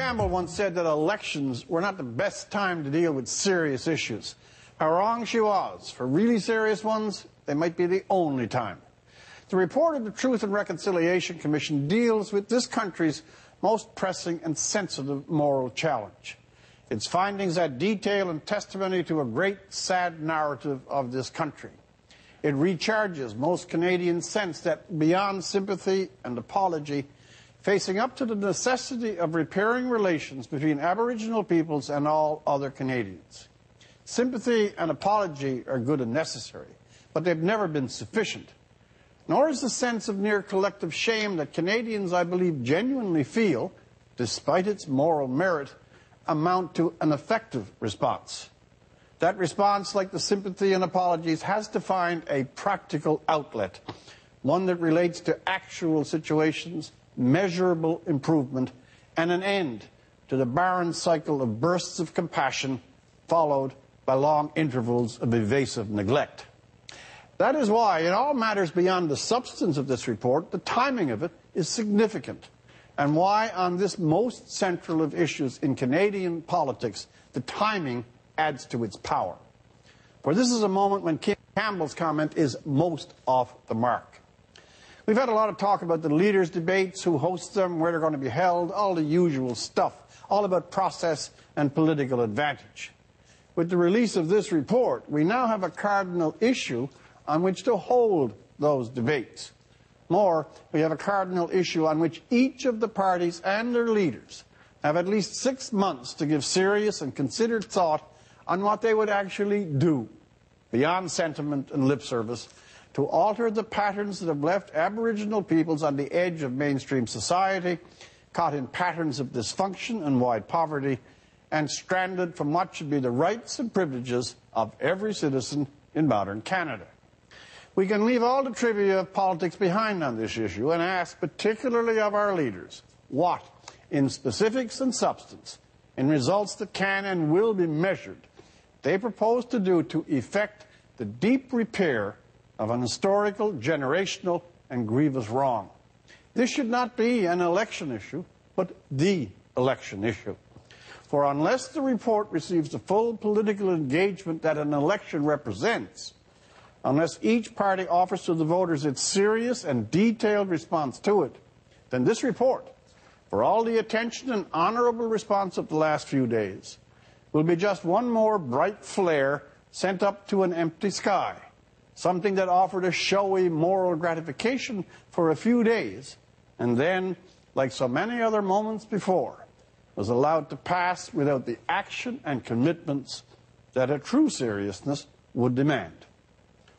Campbell once said that elections were not the best time to deal with serious issues. How wrong she was. For really serious ones, they might be the only time. The report of the Truth and Reconciliation Commission deals with this country's most pressing and sensitive moral challenge. Its findings add detail and testimony to a great, sad narrative of this country. It recharges most Canadians' sense that beyond sympathy and apology, facing up to the necessity of repairing relations between Aboriginal peoples and all other Canadians. Sympathy and apology are good and necessary, but they've never been sufficient. Nor is the sense of near collective shame that Canadians, I believe, genuinely feel, despite its moral merit, amount to an effective response. That response, like the sympathy and apologies, has to find a practical outlet, one that relates to actual situations, measurable improvement, and an end to the barren cycle of bursts of compassion followed by long intervals of evasive neglect. That is why, in all matters beyond the substance of this report, the timing of it is significant, and why on this most central of issues in Canadian politics, the timing adds to its power. For this is a moment when Campbell's comment is most off the mark. We've had a lot of talk about the leaders' debates, who hosts them, where they're going to be held, all the usual stuff, all about process and political advantage. With the release of this report, we now have a cardinal issue on which to hold those debates. More, we have a cardinal issue on which each of the parties and their leaders have at least 6 months to give serious and considered thought on what they would actually do, beyond sentiment and lip service, to alter the patterns that have left Aboriginal peoples on the edge of mainstream society, caught in patterns of dysfunction and wide poverty, and stranded from what should be the rights and privileges of every citizen in modern Canada. We can leave all the trivia of politics behind on this issue and ask, particularly of our leaders, what, in specifics and substance, in results that can and will be measured, they propose to do to effect the deep repair of an historical, generational, and grievous wrong. This should not be an election issue, but the election issue. For unless the report receives the full political engagement that an election represents, unless each party offers to the voters its serious and detailed response to it, then this report, for all the attention and honorable response of the last few days, will be just one more bright flare sent up to an empty sky, something that offered a showy moral gratification for a few days, and then, like so many other moments before, was allowed to pass without the action and commitments that a true seriousness would demand.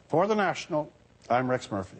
For The National, I'm Rex Murphy.